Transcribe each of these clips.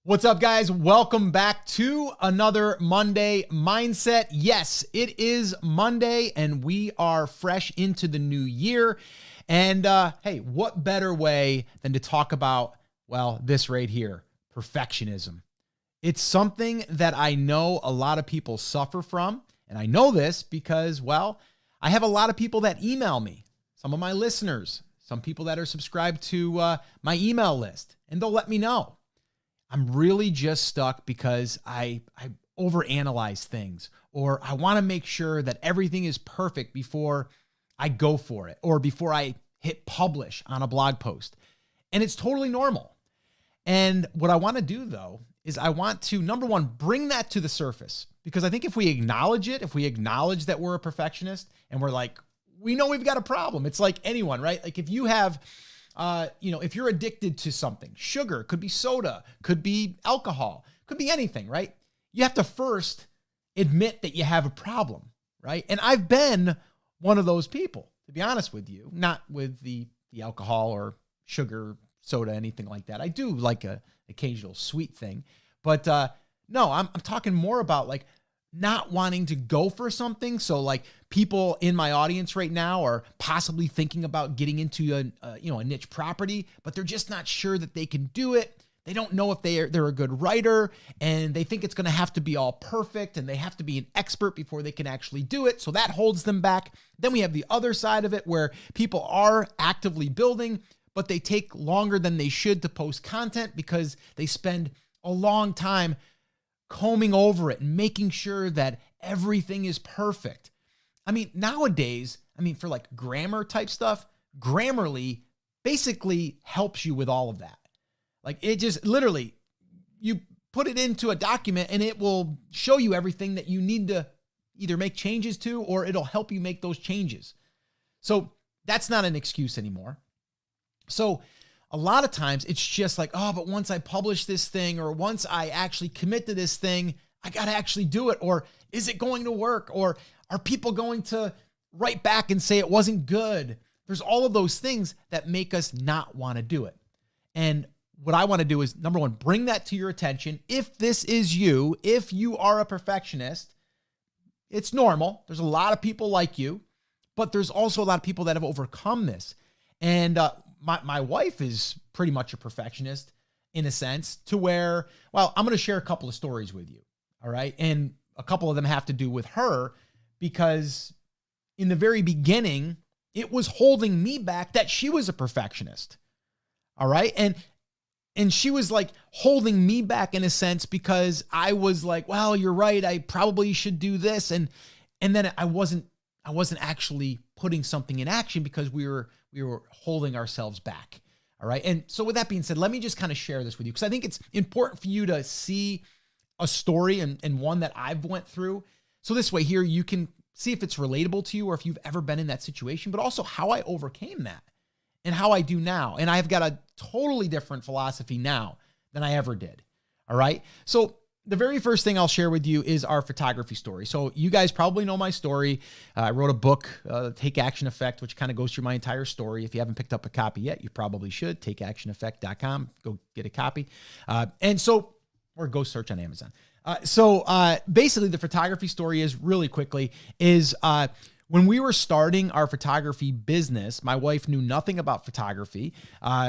What's up, guys? Welcome back to another Monday Mindset. Yes, it is Monday and we are fresh into the new year. And hey, what better way than to talk about, well, this right here, perfectionism. It's something that I know a lot of people suffer from. And I know this because, well, I have a lot of people that email me, some of my listeners, some people that are subscribed to my email list, and they'll let me know. I'm really just stuck because I overanalyze things, or I want to make sure that everything is perfect before I go for it or before I hit publish on a blog post. And it's totally normal. And what I want to do, though, is I want to, number one, bring that to the surface, because I think if we acknowledge it, if we acknowledge that we're a perfectionist and we're like, we know we've got a problem. It's like anyone, right? Like if you have if you're addicted to something, sugar, could be soda, could be alcohol, could be anything, right? You have to first admit that you have a problem, right? And I've been one of those people, to be honest with you, not with the alcohol or sugar, soda, anything like that. I do like a occasional sweet thing, but no, I'm talking more about like not wanting to go for something. So like people in my audience right now are possibly thinking about getting into a niche property, but they're just not sure that they can do it. They don't know if they're a good writer, and they think it's going to have to be all perfect and they have to be an expert before they can actually do it. So that holds them back. Then we have the other side of it where people are actively building, but they take longer than they should to post content because they spend a long time combing over it and making sure that everything is perfect. I mean, nowadays, for like grammar type stuff, Grammarly basically helps you with all of that. Like it just literally, you put it into a document and it will show you everything that you need to either make changes to, or it'll help you make those changes. So that's not an excuse anymore. So a lot of times it's just like, oh, but once I publish this thing, or once I actually commit to this thing, I got to actually do it. Or is it going to work? Or are people going to write back and say it wasn't good? There's all of those things that make us not want to do it. And what I want to do is, number one, bring that to your attention. If this is you, if you are a perfectionist, it's normal. There's a lot of people like you, but there's also a lot of people that have overcome this. And my wife is pretty much a perfectionist in a sense, to where, well, I'm going to share a couple of stories with you. All right. And a couple of them have to do with her, because in the very beginning, it was holding me back that she was a perfectionist. All right. And she was like holding me back in a sense, because I was like, well, you're right, I probably should do this. And then I wasn't actually putting something in action because we were holding ourselves back. All right. And so with that being said, let me just kind of share this with you, because I think it's important for you to see a story and one that I've went through. So this way here, you can see if it's relatable to you, or if you've ever been in that situation, but also how I overcame that and how I do now. And I've got a totally different philosophy now than I ever did. All right. So the very first thing I'll share with you is our photography story. So you guys probably know my story. I wrote a book, Take Action Effect, which kind of goes through my entire story. If you haven't picked up a copy yet, you probably should. TakeActionEffect.com. Go get a copy. Or go search on Amazon. Basically, the photography story is really quickly when we were starting our photography business, my wife knew nothing about photography.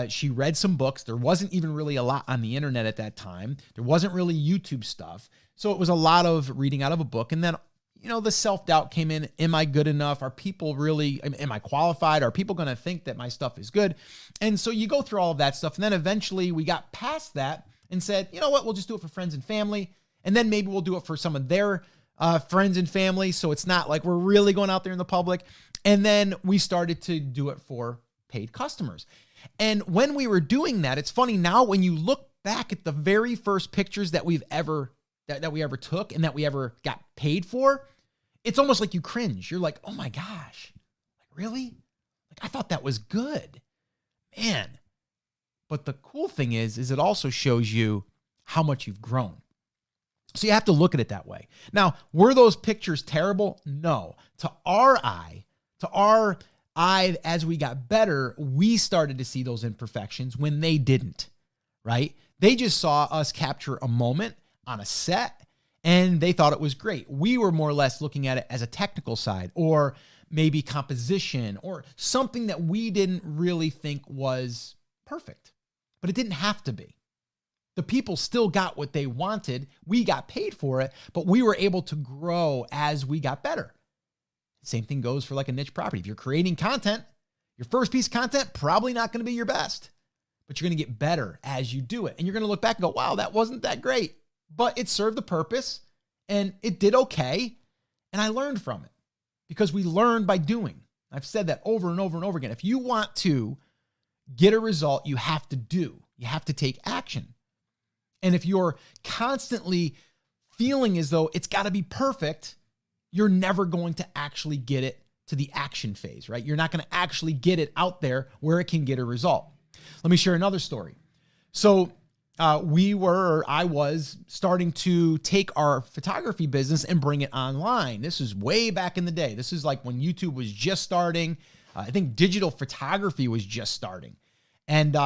She read some books. There wasn't even really a lot on the internet at that time. There wasn't really YouTube stuff. So it was a lot of reading out of a book. And then, the self-doubt came in. Am I good enough? Are people really, am I qualified? Are people going to think that my stuff is good? And so you go through all of that stuff. And then eventually we got past that and said, you know what, we'll just do it for friends and family. And then maybe we'll do it for some of their friends and family. So it's not like we're really going out there in the public. And then we started to do it for paid customers. And when we were doing that, it's funny now when you look back at the very first pictures that we ever took and that we ever got paid for, it's almost like you cringe. You're like, oh my gosh, like really? Like I thought that was good, man. But the cool thing is it also shows you how much you've grown. So you have to look at it that way. Now, were those pictures terrible? No. To our eye, as we got better, we started to see those imperfections when they didn't, right? They just saw us capture a moment on a set and they thought it was great. We were more or less looking at it as a technical side or maybe composition or something that we didn't really think was perfect, but it didn't have to be. The people still got what they wanted. We got paid for it, but we were able to grow as we got better. Same thing goes for like a niche property. If you're creating content, your first piece of content, probably not going to be your best, but you're going to get better as you do it. And you're going to look back and go, wow, that wasn't that great, but it served the purpose and it did okay. And I learned from it because we learn by doing. I've said that over and over and over again. If you want to get a result, you have to do. You have to take action. And if you're constantly feeling as though it's got to be perfect, you're never going to actually get it to the action phase, right? You're not going to actually get it out there where it can get a result. Let me share another story. So I was starting to take our photography business and bring it online. This is way back in the day. This is like when YouTube was just starting. I think digital photography was just starting. And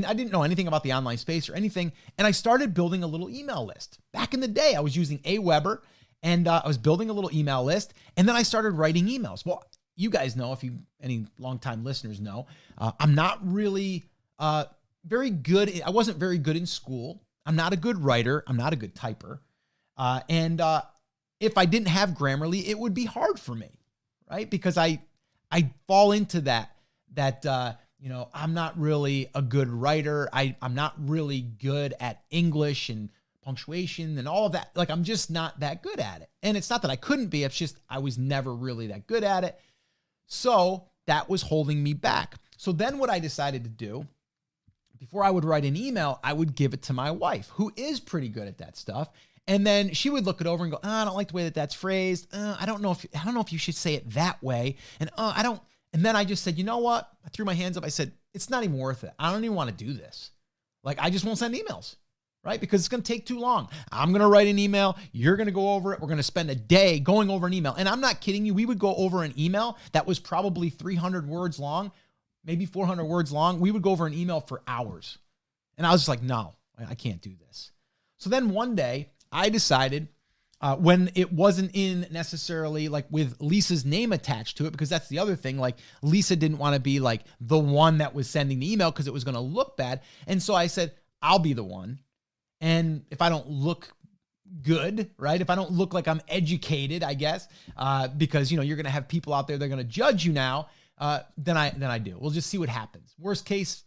I didn't know anything about the online space or anything. And I started building a little email list. Back in the day, I was using Aweber and I was building a little email list. And then I started writing emails. Well, you guys know, if you, any longtime listeners know, I'm not really very good. I wasn't very good in school. I'm not a good writer. I'm not a good typer. And if I didn't have Grammarly, it would be hard for me, right? Because I fall into that I'm not really a good writer. I'm not really good at English and punctuation and all of that. Like, I'm just not that good at it. And it's not that I couldn't be, it's just I was never really that good at it. So that was holding me back. So then what I decided to do, before I would write an email, I would give it to my wife, who is pretty good at that stuff. And then she would look it over and go, I don't like the way that that's phrased. I don't know if you should say it that way. And And then I just said, you know what? I threw my hands up. I said, it's not even worth it. I don't even want to do this. Like, I just won't send emails, right? Because it's going to take too long. I'm going to write an email. You're going to go over it. We're going to spend a day going over an email. And I'm not kidding you. We would go over an email that was probably 300 words long, maybe 400 words long. We would go over an email for hours. And I was just like, no, I can't do this. So then one day I decided, when it wasn't in necessarily like with Lisa's name attached to it, because that's the other thing, like Lisa didn't want to be like the one that was sending the email because it was going to look bad. And so I said, I'll be the one. And if I don't look good, right? If I don't look like I'm educated, I guess, because, you're going to have people out there, they're going to judge you now, then I do. We'll just see what happens. Worst case,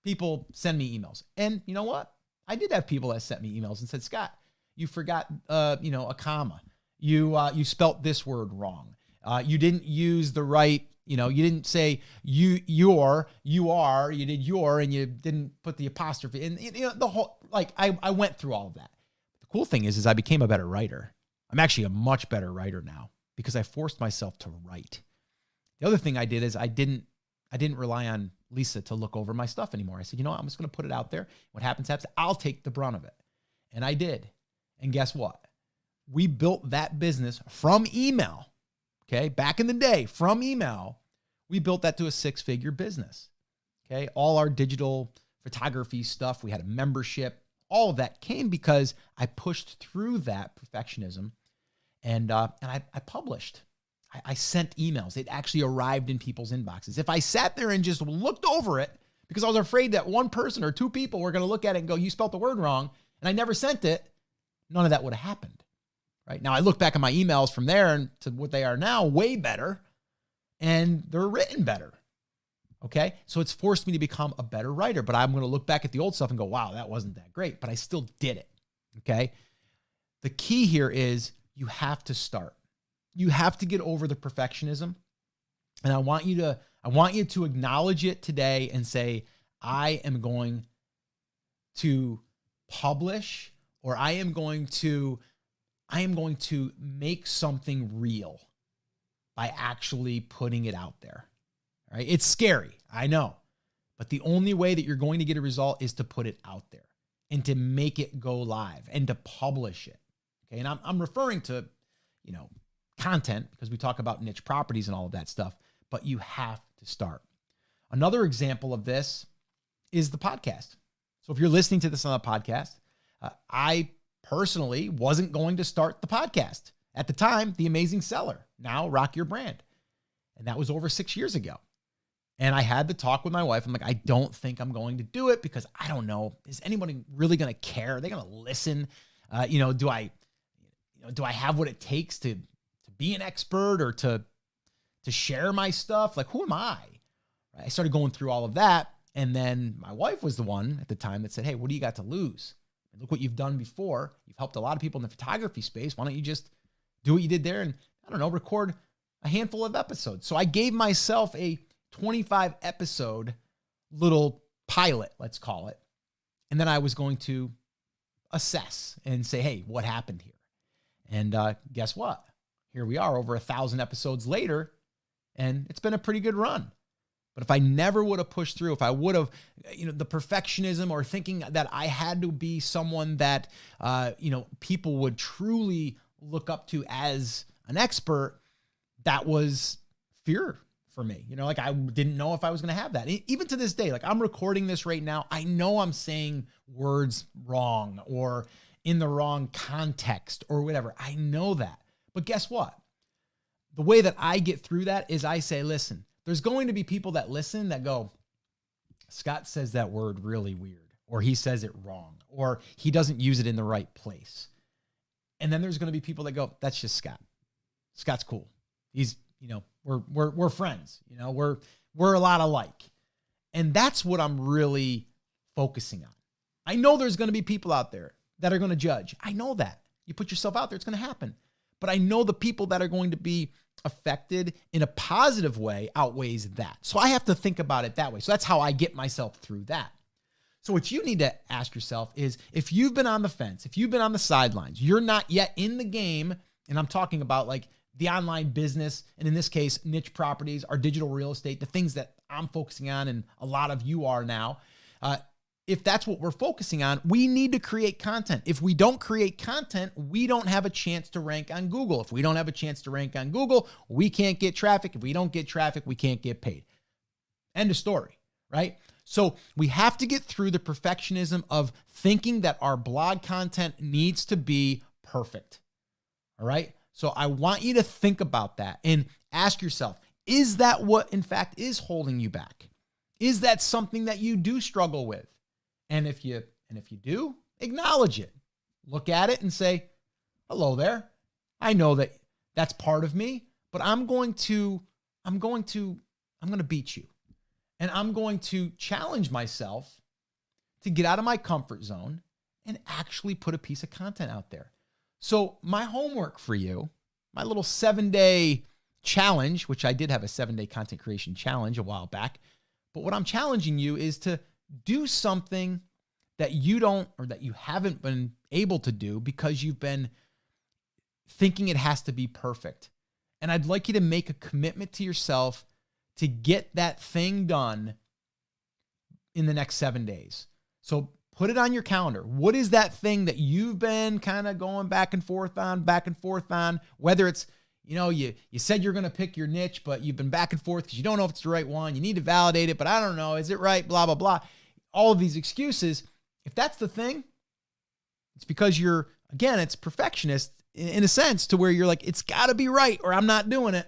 people send me emails. And you know what? I did have people that sent me emails and said, Scott, you forgot, a comma. You spelt this word wrong. You didn't use the right, you didn't say you are, you did your, and you didn't put the apostrophe. And the whole, like, I went through all of that. The cool thing is I became a better writer. I'm actually a much better writer now because I forced myself to write. The other thing I did is I didn't rely on Lisa to look over my stuff anymore. I said, I'm just going to put it out there. What happens. I'll take the brunt of it. And I did. And guess what? We built that business from email. Okay. Back in the day, from email, we built that to a 6-figure business. Okay. All our digital photography stuff, we had a membership, all of that came because I pushed through that perfectionism and I published. I sent emails. It actually arrived in people's inboxes. If I sat there and just looked over it because I was afraid that one person or two people were going to look at it and go, you spelled the word wrong, and I never sent it, none of that would have happened, right? Now I look back at my emails from there and to what they are now, way better, and they're written better, okay? So it's forced me to become a better writer, but I'm going to look back at the old stuff and go, wow, that wasn't that great, but I still did it, okay? The key here is you have to start. You have to get over the perfectionism, and I want you to acknowledge it today and say, I am going to publish, or I am going to make something real by actually putting it out there. All right? It's scary, I know, but the only way that you're going to get a result is to put it out there and to make it go live and to publish it. Okay. And I'm referring to, content because we talk about niche properties and all of that stuff, but you have to start. Another example of this is the podcast. So if you're listening to this on a podcast, I personally wasn't going to start the podcast. At the time, The Amazing Seller, now Rock Your Brand. And that was over 6 years ago. And I had the talk with my wife. I'm like, I don't think I'm going to do it because I don't know. Is anybody really going to care? Are they going to listen? Do I have what it takes to be an expert or to share my stuff? Like, who am I? I started going through all of that. And then my wife was the one at the time that said, hey, what do you got to lose? Look what you've done before. You've helped a lot of people in the photography space. Why don't you just do what you did there and, I don't know, record a handful of episodes? So I gave myself a 25 episode little pilot, let's call it. And then I was going to assess and say, hey, what happened here? And guess what? Here we are over 1,000 episodes later, and it's been a pretty good run. But if I never would have pushed through, if I would have, the perfectionism or thinking that I had to be someone that, people would truly look up to as an expert, that was fear for me. I didn't know if I was going to have that. Even to this day, I'm recording this right now, I know I'm saying words wrong or in the wrong context or whatever. I know that. But guess what? The way that I get through that is I say, listen, there's going to be people that listen that go, Scott says that word really weird, or he says it wrong, or he doesn't use it in the right place. And then there's going to be people that go, that's just Scott. Scott's cool. He's, we're friends, we're a lot alike. And that's what I'm really focusing on. I know there's going to be people out there that are going to judge. I know that. You put yourself out there, it's going to happen. But I know the people that are going to be affected in a positive way outweighs that. So I have to think about it that way. So that's how I get myself through that. So what you need to ask yourself is, if you've been on the fence, if you've been on the sidelines, you're not yet in the game, and I'm talking about like the online business, and in this case, niche properties, our digital real estate, the things that I'm focusing on, and a lot of you are now. If that's what we're focusing on, we need to create content. If we don't create content, we don't have a chance to rank on Google. If we don't have a chance to rank on Google, we can't get traffic. If we don't get traffic, we can't get paid. End of story, right? So we have to get through the perfectionism of thinking that our blog content needs to be perfect. All right? So I want you to think about that and ask yourself, is that what in fact is holding you back? Is that something that you do struggle with? And if you do, acknowledge it. Look at it and say, hello there. I know that that's part of me, but I'm going to beat you. And I'm going to challenge myself to get out of my comfort zone and actually put a piece of content out there. So my homework for you, my little 7-day challenge, which I did have a 7-day content creation challenge a while back, but what I'm challenging you is to do something that you don't, or that you haven't been able to do because you've been thinking it has to be perfect. And I'd like you to make a commitment to yourself to get that thing done in the next 7 days. So put it on your calendar. What is that thing that you've been kind of going back and forth on, whether it's, you said you're going to pick your niche, but you've been back and forth because you don't know if it's the right one. You need to validate it, but I don't know. Is it right? Blah, blah, blah. All of these excuses. If that's the thing, it's because it's perfectionist in a sense, to where you're like, it's got to be right or I'm not doing it.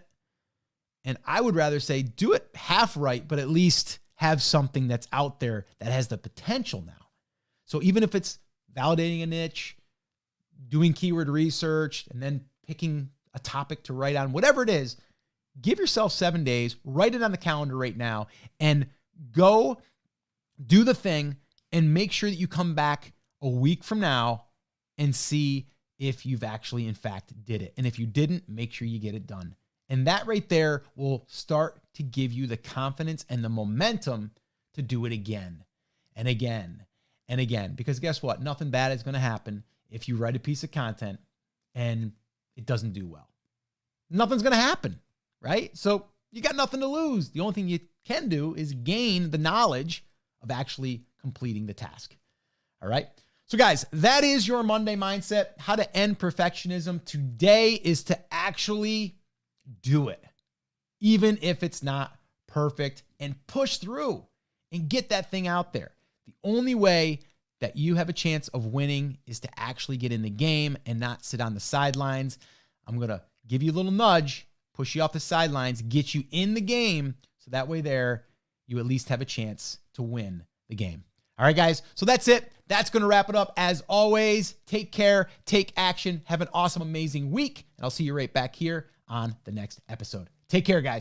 And I would rather say do it half right, but at least have something that's out there that has the potential now. So even if it's validating a niche, doing keyword research, and then picking a topic to write on, whatever it is, give yourself 7 days, write it on the calendar right now, and go do the thing, and make sure that you come back a week from now and see if you've actually, in fact, did it. And if you didn't, make sure you get it done. And that right there will start to give you the confidence and the momentum to do it again and again and again. Because guess what? Nothing bad is going to happen if you write a piece of content and it doesn't do well. Nothing's going to happen, right? So you got nothing to lose. The only thing you can do is gain the knowledge of actually completing the task. All right. So guys, that is your Monday mindset. How to end perfectionism. Today is to actually do it, even if it's not perfect, and push through and get that thing out there. The only way that you have a chance of winning is to actually get in the game and not sit on the sidelines. I'm going to give you a little nudge, push you off the sidelines, get you in the game, so that way there you at least have a chance to win the game. All right, guys, so that's it. That's going to wrap it up. As always, take care, take action, have an awesome, amazing week, and I'll see you right back here on the next episode. Take care, guys.